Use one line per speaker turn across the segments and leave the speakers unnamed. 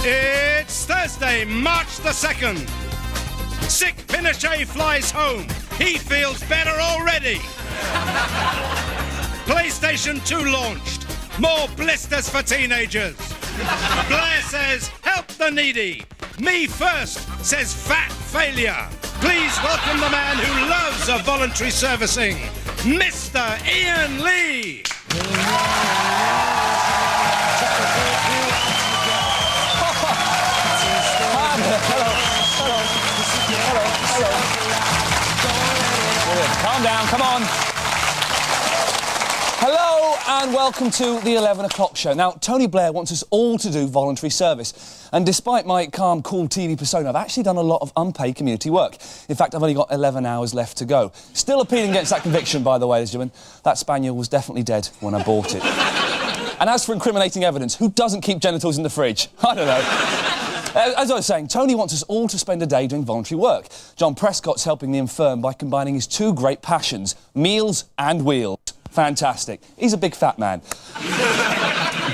It's Thursday, March the 2nd. Sick Pinochet flies home. He feels better already. PlayStation 2 launched. More blisters for teenagers. Blair says, help the needy. Me first, says fat failure. Please welcome the man who loves a voluntary servicing, Mr. Ian Lee.
Calm down, come on. Hello and welcome to the 11 o'clock show. Now, Tony Blair wants us all to do voluntary service. And despite my calm, cool TV persona, I've actually done a lot of unpaid community work. In fact, I've only got 11 hours left to go. Still appealing against that conviction, by the way, ladies and gentlemen. That spaniel was definitely dead when I bought it. And as for incriminating evidence, who doesn't keep genitals in the fridge? I don't know. As I was saying, Tony wants us all to spend a day doing voluntary work. John Prescott's helping the infirm by combining his two great passions, meals and wheels. Fantastic. He's a big fat man.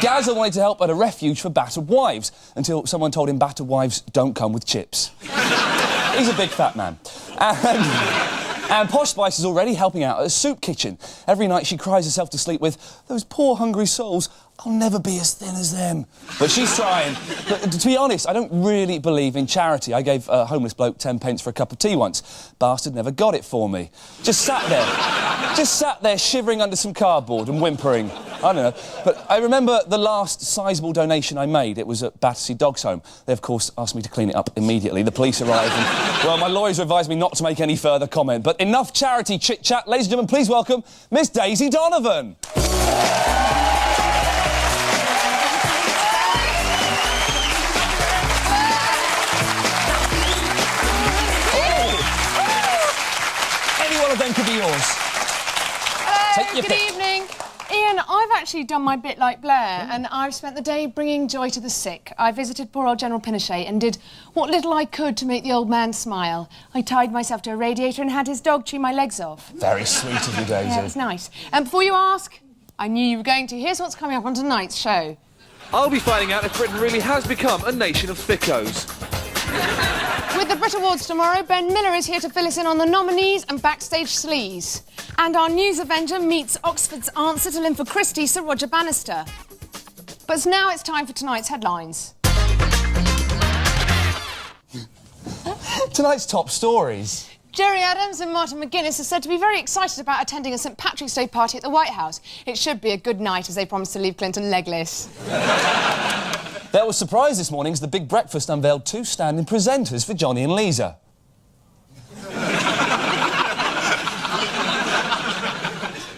Gazza wanted to help at a refuge for battered wives, until someone told him battered wives don't come with chips. He's a big fat man. And Posh Spice is already helping out at a soup kitchen. Every night she cries herself to sleep with, those poor hungry souls, I'll never be as thin as them. But she's trying. But to be honest, I don't really believe in charity. I gave a homeless bloke 10 pence for a cup of tea once. Bastard never got it for me. Just sat there shivering under some cardboard and whimpering. I don't know. But I remember the last sizable donation I made. It was at Battersea Dogs Home. They, of course, asked me to clean it up immediately. The police arrived and, well, my lawyers advised me not to make any further comment. But enough charity chit-chat. Ladies and gentlemen, please welcome Miss Daisy Donovan. Then could be yours.
Hello, good evening. Ian, I've actually done my bit like Blair, and I've spent the day bringing joy to the sick. I visited poor old General Pinochet and did what little I could to make the old man smile. I tied myself to a radiator and had his dog chew my legs off.
Very sweet of you, Daisy.
Yeah, it was nice. And before you ask, I knew you were going to. Here's what's coming up on tonight's show.
I'll be finding out if Britain really has become a nation of thickos.
With the Brit Awards tomorrow, Ben Miller is here to fill us in on the nominees and backstage sleaze. And our News Avenger meets Oxford's answer to Linford Christie, Sir Roger Bannister. But now it's time for tonight's headlines.
Tonight's top stories.
Jerry Adams and Martin McGuinness are said to be very excited about attending a St Patrick's Day party at the White House. It should be a good night, as they promise to leave Clinton legless.
There was surprise this morning as the Big Breakfast unveiled two standing presenters for Johnny and Lisa.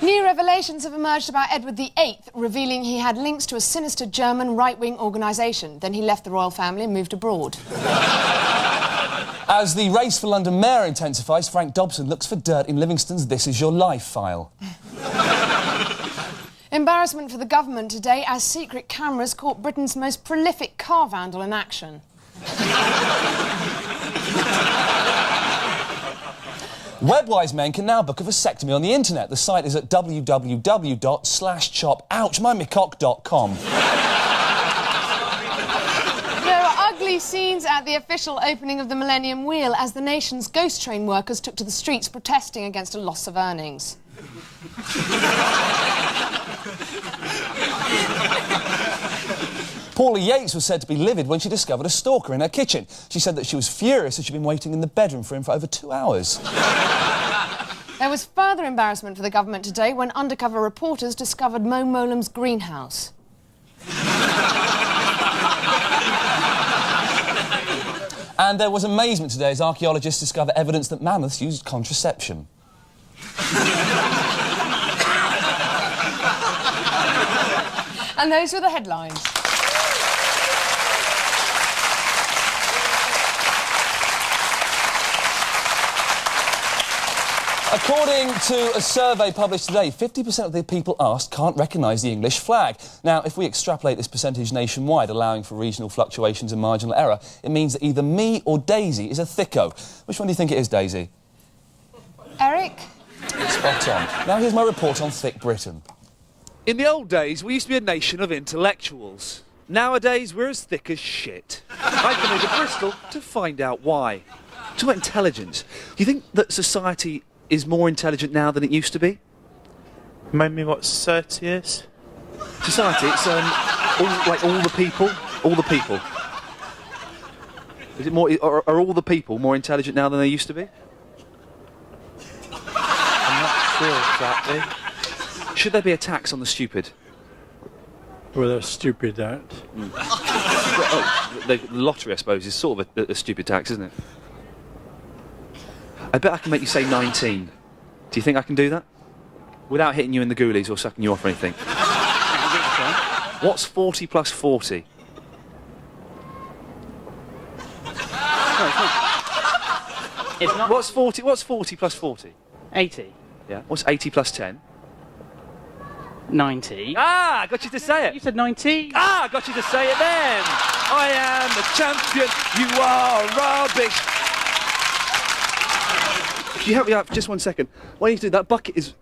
New revelations have emerged about Edward VIII, revealing he had links to a sinister German right-wing organisation. Then he left the royal family and moved abroad.
As the race for London Mayor intensifies, Frank Dobson looks for dirt in Livingston's This Is Your Life file.
Embarrassment for the government today as secret cameras caught Britain's most prolific car vandal in action.
Webwise men can now book a vasectomy on the internet. The site is at www.chop-ouchmymecock.com.
There are ugly scenes at the official opening of the Millennium Wheel as the nation's ghost train workers took to the streets protesting against a loss of earnings.
Paula Yates was said to be livid when she discovered a stalker in her kitchen. She said that she was furious as she'd been waiting in the bedroom for him for over 2 hours.
There was further embarrassment for the government today when undercover reporters discovered Mo Molam's greenhouse.
And there was amazement today as archaeologists discovered evidence that mammoths used contraception.
And those were the headlines.
According to a survey published today, 50% of the people asked can't recognise the English flag. Now, if we extrapolate this percentage nationwide, allowing for regional fluctuations and marginal error, it means that either me or Daisy is a thicko. Which one do you think it is, Daisy?
Eric?
Spot on. Now here's my report on Thick Britain.
In the old days, we used to be a nation of intellectuals. Nowadays, we're as thick as shit. I come into Bristol to find out why. Talk about intelligence. Do you think that society is more intelligent now than it used to be?
Maybe what, 30 years?
Society, it's all the people. All the people. Is it more? Are all the people more intelligent now than they used to be?
I'm not sure exactly.
Should there be a tax on the stupid?
Well, they're stupid out.
The lottery, I suppose, is sort of a stupid tax, isn't it? I bet I can make you say 19. Do you think I can do that? Without hitting you in the ghoulies or sucking you off or anything. What's 40 plus 40?
It's not
What's 40 plus 40?
80.
Yeah. What's 80 plus 10?
90.
Ah, got you to say it.
You said 90.
Ah, got you to say it then. I am the champion. You are rubbish. Can you help me out for just 1 second? What you need to do, that bucket has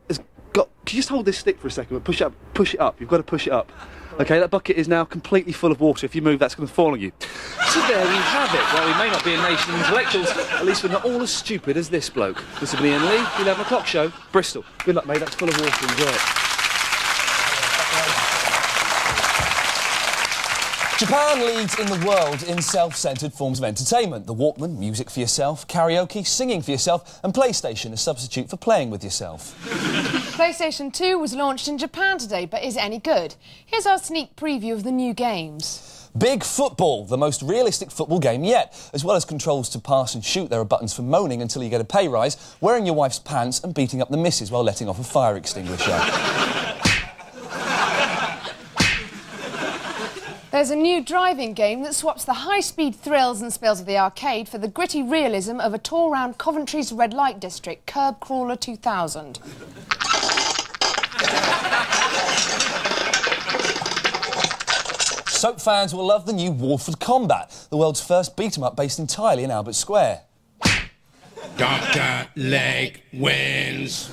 got... Can you just hold this stick for a second? Push it up. You've got to push it up. OK, that bucket is now completely full of water. If you move, that's going to fall on you. So there we have it. Well, we may not be a nation of intellectuals, at least we're not all as stupid as this bloke. This has been Ian Lee, the 11 o'clock show, Bristol. Good luck, mate. That's full of water. Enjoy it.
Japan leads in the world in self-centred forms of entertainment. The Walkman, music for yourself, karaoke, singing for yourself, and PlayStation, a substitute for playing with yourself.
PlayStation 2 was launched in Japan today, but is it any good? Here's our sneak preview of the new games.
Big Football, the most realistic football game yet. As well as controls to pass and shoot, there are buttons for moaning until you get a pay rise, wearing your wife's pants and beating up the missus while letting off a fire extinguisher.
There's a new driving game that swaps the high-speed thrills and spills of the arcade for the gritty realism of a tour around Coventry's red light district, Curb Crawler 2000.
Soap fans will love the new Walford Combat, the world's first beat-em-up based entirely in Albert Square.
Dr. Leg wins.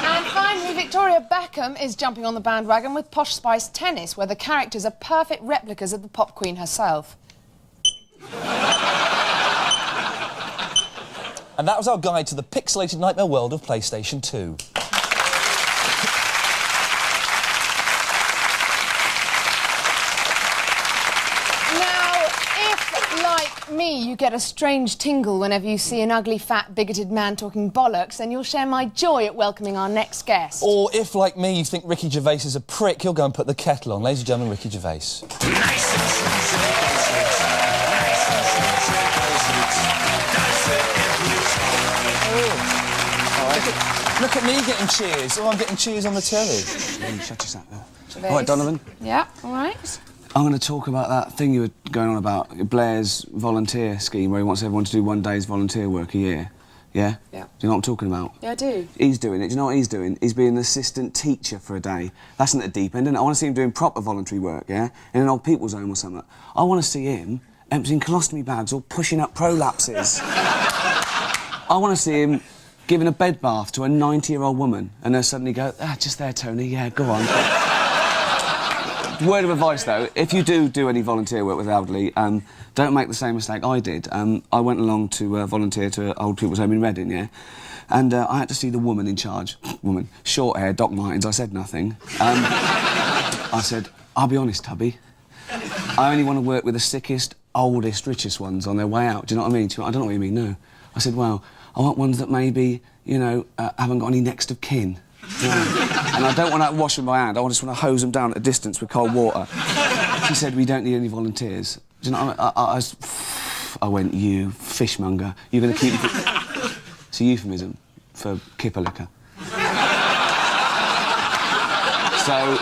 And finally, Victoria Beckham is jumping on the bandwagon with Posh Spice Tennis, where the characters are perfect replicas of the pop queen herself.
And that was our guide to the pixelated nightmare world of PlayStation 2.
Like me, you get a strange tingle whenever you see an ugly, fat, bigoted man talking bollocks, then you'll share my joy at welcoming our next guest.
Or if, like me, you think Ricky Gervais is a prick, you'll go and put the kettle on. Ladies and gentlemen, Ricky Gervais. Look at me getting cheers. Oh, I'm getting cheers on the telly.
Shut yourself up.
Gervais.
All right, Donovan.
Yeah, all right.
I'm going to talk about that thing you were going on about, Blair's volunteer scheme, where he wants everyone to do 1 day's volunteer work a year. Yeah?
Yeah.
Do you know what I'm talking about?
Yeah, I do.
He's doing it. Do you know what he's doing? He's being an assistant teacher for a day. That's not the deep end, isn't it? I want to see him doing proper voluntary work, yeah? In an old people's home or something. I want to see him emptying colostomy bags or pushing up prolapses. I want to see him giving a bed bath to a 90-year-old woman and her suddenly go, just there, Tony, yeah, go on. Word of advice, though, if you do any volunteer work with elderly, don't make the same mistake I did. I went along to volunteer to an old people's home in Reading, yeah? And I had to see the woman in charge. Woman. Short hair, Doc Martens, I said nothing. I said, I'll be honest, Tubby. I only want to work with the sickest, oldest, richest ones on their way out. Do you know what I mean? I don't know what you mean, no. I said, well, I want ones that maybe, you know, haven't got any next of kin. Yeah. And I don't want to wash them by hand, I just want to hose them down at a distance with cold water. She said, we don't need any volunteers. Do you know, I went, you fishmonger, you're going to keep... It's a euphemism for kipper liquor. So,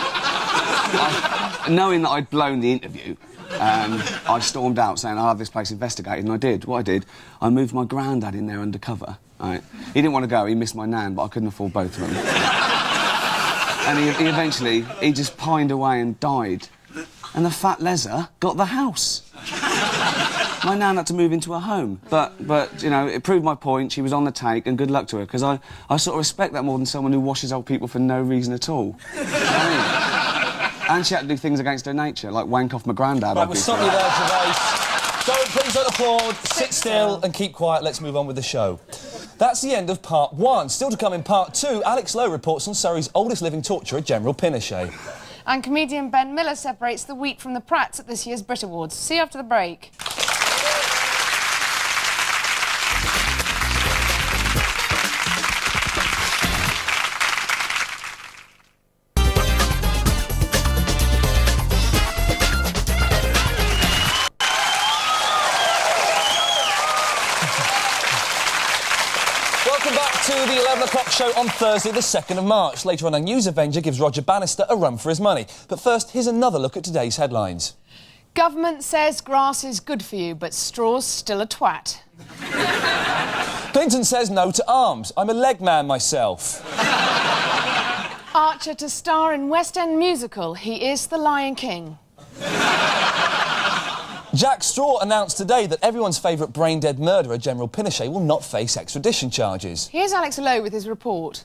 knowing that I'd blown the interview, I stormed out saying, I'll have this place investigated, and I did. What I did, I moved my granddad in there undercover. Right. He didn't want to go, he missed my nan, but I couldn't afford both of them. And he eventually, he just pined away and died. And the fat leser got the house. My nan had to move into a home. But, you know, it proved my point, she was on the take, and good luck to her, because I sort of respect that more than someone who washes old people for no reason at all. You know what I mean? And she had to do things against her nature, like wank off my granddad.
Right, we'll stop you there, Gervais. Please don't applaud. Sit still and keep quiet. Let's move on with the show. That's the end of part 1. Still to come in part 2, Alex Lowe reports on Surrey's oldest living torturer, General Pinochet.
And comedian Ben Miller separates the wheat from the Pratts at this year's Brit Awards. See you after the break.
Welcome back to the 11 o'clock show on Thursday, the 2nd of March. Later on, a news Avenger gives Roger Bannister a run for his money. But first, here's another look at today's headlines.
Government says grass is good for you, but straw's still a twat.
Clinton says no to arms. I'm a leg man myself.
Archer to star in West End musical. He is the Lion King.
Jack Straw announced today that everyone's favourite brain-dead murderer, General Pinochet, will not face extradition charges.
Here's Alex Lowe with his report.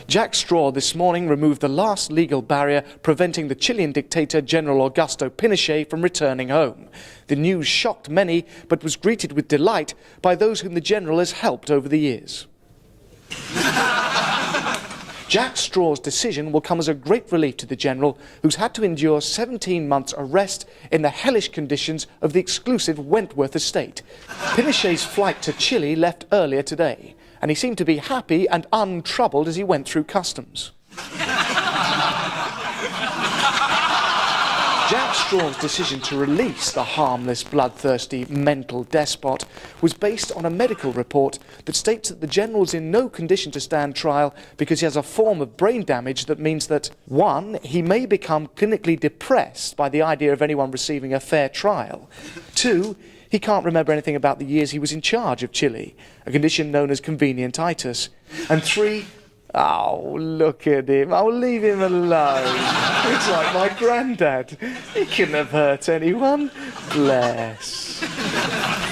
Jack Straw this morning removed the last legal barrier preventing the Chilean dictator General Augusto Pinochet from returning home. The news shocked many, but was greeted with delight by those whom the general has helped over the years. Jack Straw's decision will come as a great relief to the general, who's had to endure 17 months' arrest in the hellish conditions of the exclusive Wentworth estate. Pinochet's flight to Chile left earlier today, and he seemed to be happy and untroubled as he went through customs. Jack Straw's decision to release the harmless, bloodthirsty, mental despot was based on a medical report that states that the general's in no condition to stand trial because he has a form of brain damage that means that, 1, he may become clinically depressed by the idea of anyone receiving a fair trial. 2, he can't remember anything about the years he was in charge of Chile, a condition known as convenientitis. And 3, oh, look at him. Oh, leave him alone. It's like my granddad. He couldn't have hurt anyone. Bless.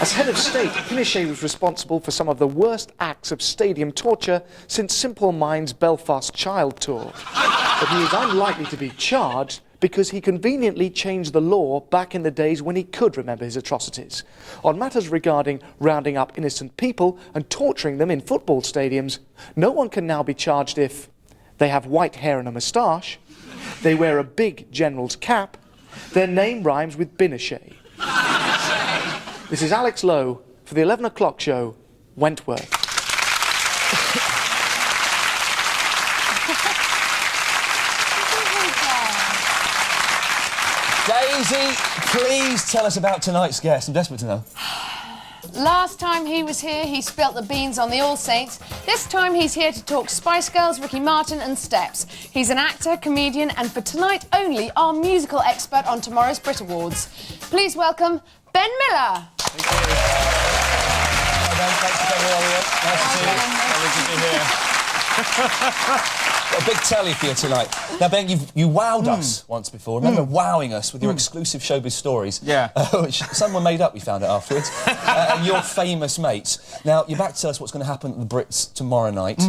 As head of state, Pinochet was responsible for some of the worst acts of stadium torture since Simple Minds' Belfast Child Tour. But he is unlikely to be charged because he conveniently changed the law back in the days when he could remember his atrocities. On matters regarding rounding up innocent people and torturing them in football stadiums, no one can now be charged if they have white hair and a moustache, they wear a big general's cap, their name rhymes with Pinochet. This is Alex Lowe for the 11 o'clock show, Wentworth.
Daisy, please tell us about tonight's guest. I'm desperate to know.
Last time he was here, he spilt the beans on the All Saints. This time he's here to talk Spice Girls, Ricky Martin and Steps. He's an actor, comedian and for tonight only, our musical expert on tomorrow's Brit Awards. Please welcome Ben Miller.
Thank you. Hi, Ben. Thanks for coming along. Nice to see you. Lovely to be here. Got a big telly for you tonight. Now, Ben, you wowed us once before. Remember wowing us with your exclusive showbiz stories?
Yeah.
Which someone made up, we found out afterwards. And your famous mates. Now, you're back to tell us what's going to happen at the Brits tomorrow night.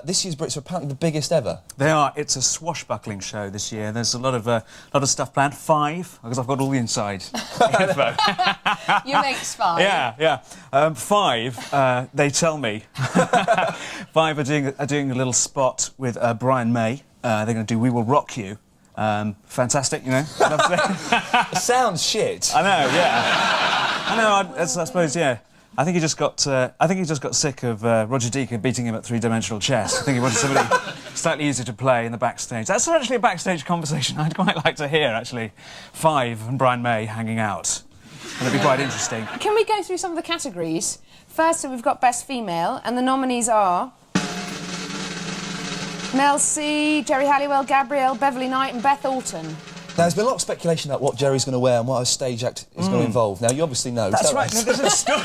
This year's Brits are apparently the biggest ever.
They are. It's a swashbuckling show this year. There's a lot of stuff planned. 5, because I've got all the inside info.
Your mate's 5.
Yeah. 5, they tell me. 5 are doing a little spot with Brian May. They're going to do We Will Rock You. Fantastic, you know.
It sounds shit.
I know, yeah. I know. I suppose, yeah. I think he just got sick of Roger Deacon beating him at 3-dimensional chess. I think he wanted somebody slightly easier to play in the backstage. That's actually a backstage conversation I'd quite like to hear, actually. 5 and Brian May hanging out. That'd be quite interesting.
Can we go through some of the categories? First, so we've got Best Female, and the nominees are Mel C, Jerry Halliwell, Gabrielle, Beverly Knight and Beth Alton.
Now, there's been a lot of speculation about what Jerry's going to wear and what her stage act is going to involve. Now, you obviously know.
That's right. No, there's a story.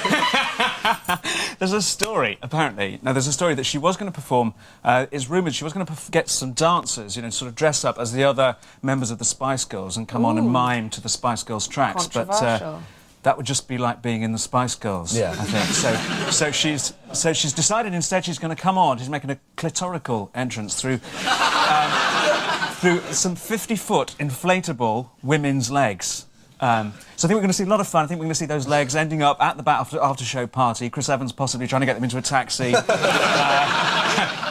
There's a story, apparently. Now, there's a story that she was going to perform. It's rumoured she was going to get some dancers, you know, sort of dress up as the other members of the Spice Girls and come on and mime to the Spice Girls tracks.
Controversial.
But that would just be like being in the Spice Girls,
yeah.
I think. So she's decided instead she's going to come on. She's making a clitorical entrance through through some 50-foot inflatable women's legs. So I think we're going to see a lot of fun. I think we're going to see those legs ending up at the after-show party. Chris Evans possibly trying to get them into a taxi.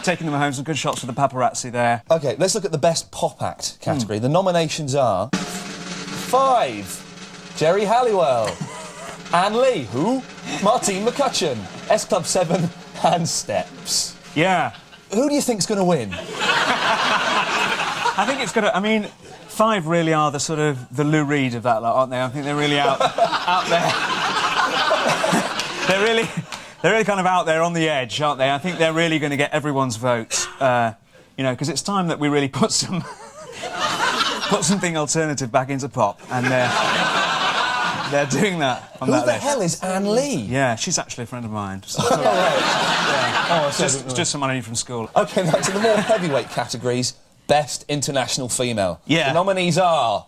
Taking them home, some good shots for the paparazzi there.
OK, let's look at the Best Pop Act category. The nominations are... 5, Jerry Halliwell. Anne Lee, who? Martine McCutcheon, S Club 7 and Steps.
Yeah.
Who do you think's going to win?
I think it's going to... I mean, 5 really are the sort of the Lou Reed of that lot, aren't they? I think they're really out there. They're really kind of out there on the edge, aren't they? I think they're really going to get everyone's votes. You know, because it's time that we really put something alternative back into pop, and they're doing that on that list.
Who the hell is Anne Lee?
Yeah, she's actually a friend of mine. Just someone I knew from school.
OK, now to the more heavyweight categories. Best International Female.
Yeah.
The nominees are...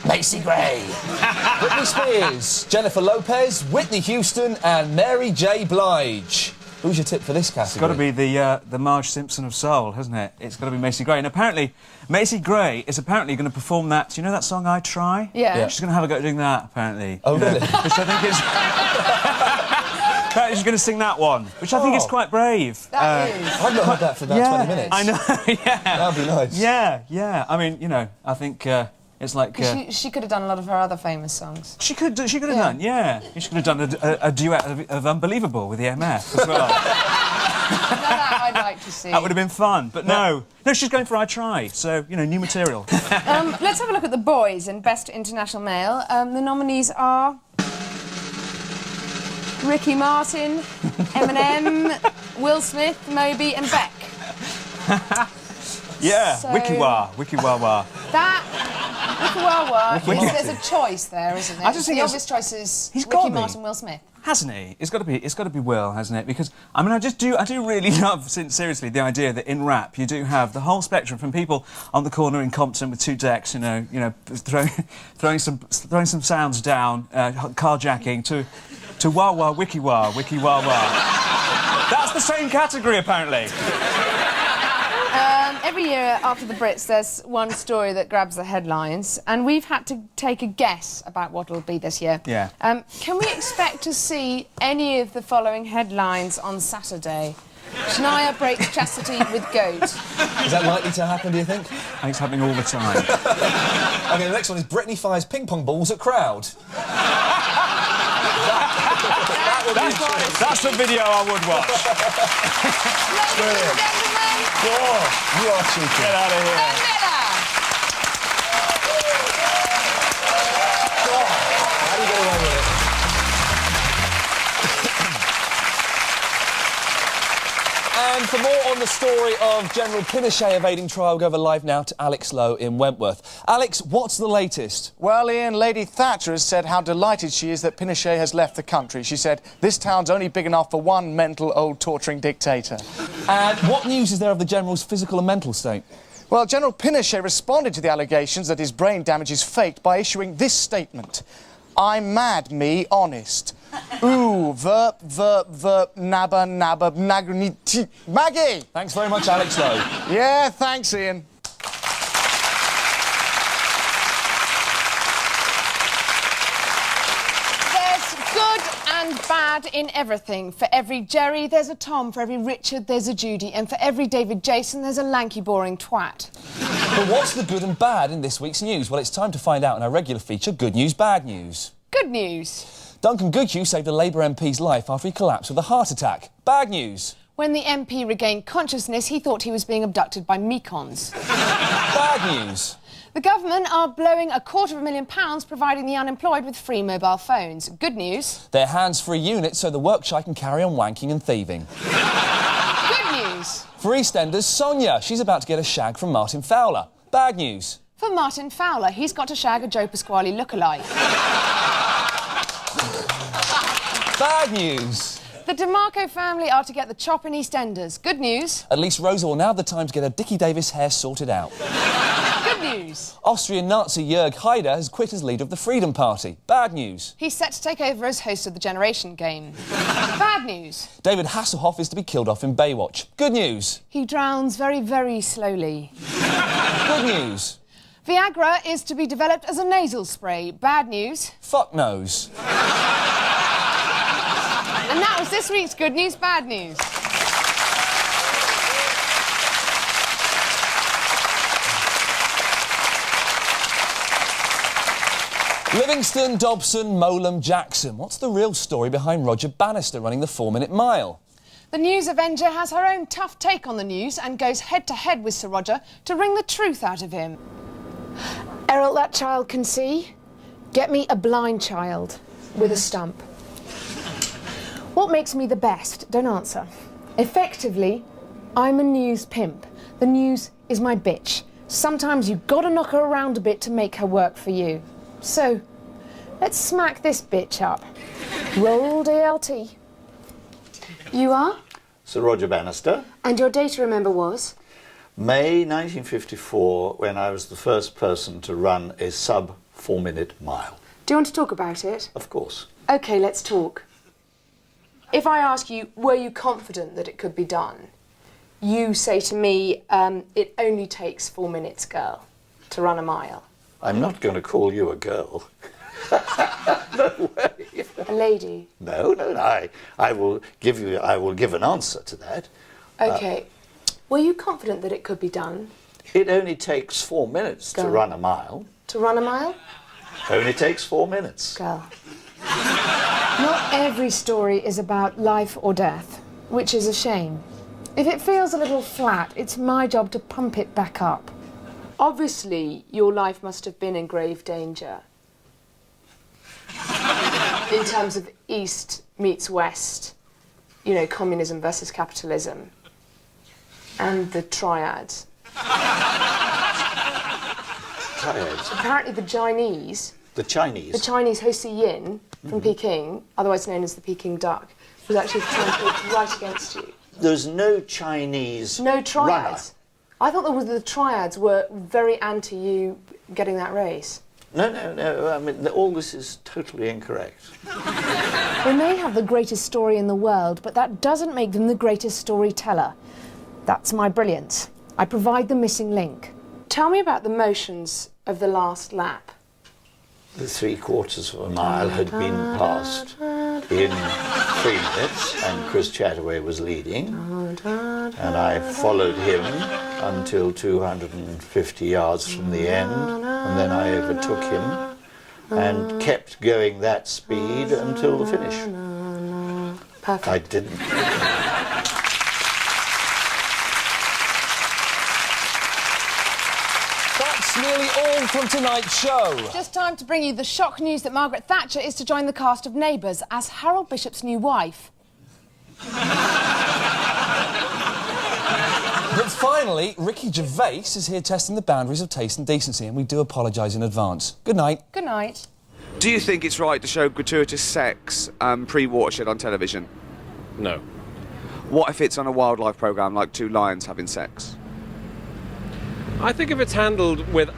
Macy Gray, Britney Spears, Jennifer Lopez, Whitney Houston and Mary J. Blige. Who's your tip for this category?
It's got to be the Marge Simpson of soul, hasn't it? It's got to be Macy Gray. And apparently, Macy Gray is apparently going to perform that... Do you know that song, I Try?
Yeah.
She's going to have a go at doing that, apparently.
Oh, really?
Which I think is... Apparently she's going to sing that one, which I think is quite brave.
That is.
I've not heard that for about 20 minutes.
I know, yeah.
That'd be nice.
Yeah. I mean, you know, I think it's like...
She could have done a lot of her other famous songs.
She could have done, yeah. She could have done a duet of Unbelievable with the MF as well.
That I'd like to see.
That would have been fun, but no, she's going for I Try, so, you know, new material.
Let's have a look at the boys in Best International Male. The nominees are... Ricky Martin, Eminem, Will Smith, Moby and Beck.
Yeah,
So-
Wiki Wah.
That... Ricky Wawa, there's a choice there, isn't there?
I just think
the
it's-
obvious choice is
He's
Ricky
got me.
Martin, Will Smith.
Hasn't he? It's got to be Will, hasn't it? Because I mean, I do really love, seriously, the idea that in rap you do have the whole spectrum from people on the corner in Compton with 2 decks, you know, throwing some sounds down, carjacking, to wah wah wiki wah wah. That's the same category, apparently.
Every year after the Brits, there's one story that grabs the headlines, and we've had to take a guess about what it'll be this year.
Yeah.
Can we expect to see any of the following headlines on Saturday? Shania breaks chastity with goat.
Is that likely to happen, do you think?
I think it's happening all the time.
OK, the next one is Britney fires ping-pong balls at crowd.
That's the video I would watch.
Ladies and gentlemen,
You are cheeky.
Get out of here.
Miller.
How do you get away with it? And for more on the story of General Pinochet evading trial, we'll go over live now to Alex Lowe in Wentworth. Alex, what's the latest?
Well, Ian, Lady Thatcher has said how delighted she is that Pinochet has left the country. She said, this town's only big enough for one mental, old, torturing dictator.
And what news is there of the General's physical and mental state?
Well, General Pinochet responded to the allegations that his brain damage is faked by issuing this statement. I'm mad, me, honest. Ooh, verp, nabba, nagniti. Maggie!
Thanks very much, Alex Lowe.
Yeah, thanks, Ian.
There's good and bad in everything. For every Jerry, there's a Tom. For every Richard, there's a Judy. And for every David Jason, there's a lanky, boring twat.
But what's the good and bad in this week's news? Well, it's time to find out in our regular feature, Good News, Bad News.
Good news.
Duncan Goodhue saved a Labour MP's life after he collapsed with a heart attack. Bad news.
When the MP regained consciousness, he thought he was being abducted by Mekons.
Bad news.
The government are blowing £250,000 providing the unemployed with free mobile phones. Good news.
They're hands-free units so the workshy can carry on wanking and thieving.
Good news.
For EastEnders, Sonia. She's about to get a shag from Martin Fowler. Bad news.
For Martin Fowler, he's got to shag a Joe Pasquale lookalike.
Bad news.
The DeMarco family are to get the chop in EastEnders. Good news.
At least Rosa will now have the time to get her Dickie Davis hair sorted out.
Good news.
Austrian Nazi Jörg Haider has quit as leader of the Freedom Party. Bad news.
He's set to take over as host of the Generation Game. Bad news.
David Hasselhoff is to be killed off in Baywatch. Good news.
He drowns very, very slowly.
Good news.
Viagra is to be developed as a nasal spray. Bad news.
Fuck knows.
And that was this week's Good News, Bad News.
Livingston, Dobson, Molam, Jackson. What's the real story behind Roger Bannister running the 4-minute mile?
The News Avenger has her own tough take on the news and goes head-to-head with Sir Roger to wring the truth out of him. Errol, that child can see. Get me a blind child with a stump. What makes me the best? Don't answer. Effectively, I'm a news pimp. The news is my bitch. Sometimes you've got to knock her around a bit to make her work for you. So, let's smack this bitch up. Roll DLT. You are?
Sir Roger Bannister.
And your date, remember, was?
May 1954, when I was the first person to run a sub-4-minute mile.
Do you want to talk about it?
Of course.
OK, let's talk. If I ask you, were you confident that it could be done? You say to me, it only takes 4 minutes, girl, to run a mile.
I'm not going to call you a girl. No way.
A lady?
No. I will give an answer to that.
OK. Were you confident that it could be done?
It only takes 4 minutes to run a mile.
To run a mile?
Only takes 4 minutes.
Girl. Not every story is about life or death, which is a shame. If it feels a little flat, it's my job to pump it back up. Obviously, your life must have been in grave danger. In terms of East meets West, you know, communism versus capitalism. And the triads.
Triads?
Apparently the Chinese...
The Chinese?
The Chinese Ho Si Yin from Peking, otherwise known as the Peking duck, was actually trying to go right against you.
There's no Chinese
No triads?
runner.
I thought the triads were very anti you getting that race.
No. I mean, all this is totally incorrect.
They may have the greatest story in the world, but that doesn't make them the greatest storyteller. That's my brilliance. I provide the missing link. Tell me about the motions of the last lap.
The 3/4 of a mile had been passed in 3 minutes, and Chris Chataway was leading, and I followed him until 250 yards from the end, and then I overtook him and kept going that speed until the finish.
Perfect.
I didn't.
That's nearly all from tonight's show.
Just time to bring you the shock news that Margaret Thatcher is to join the cast of Neighbours as Harold Bishop's new wife.
But finally, Ricky Gervais is here testing the boundaries of taste and decency, and we do apologise in advance. Good night.
Good night.
Do you think it's right to show gratuitous sex pre-Watershed on television?
No.
What if it's on a wildlife programme like two lions having sex?
I think if it's handled with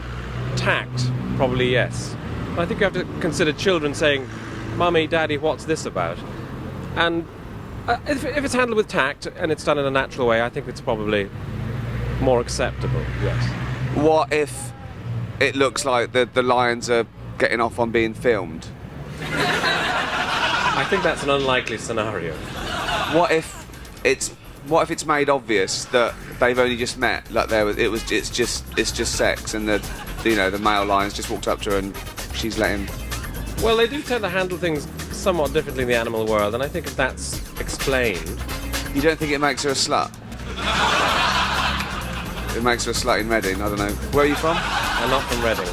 tact, probably yes. I think you have to consider children saying, "Mummy, Daddy, what's this about?" And if it's handled with tact and it's done in a natural way, I think it's probably more acceptable, yes.
What if it looks like the lions are getting off on being filmed?
I think that's an unlikely scenario.
What if it's made obvious that they've only just met, like it's just sex, and the male lion's just walked up to her and she's let him?
Well, they do tend to handle things somewhat differently in the animal world, and I think if that's explained...
You don't think it makes her a slut? It makes her a slut in Reading, I don't know. Where are you from?
I'm not from Reading.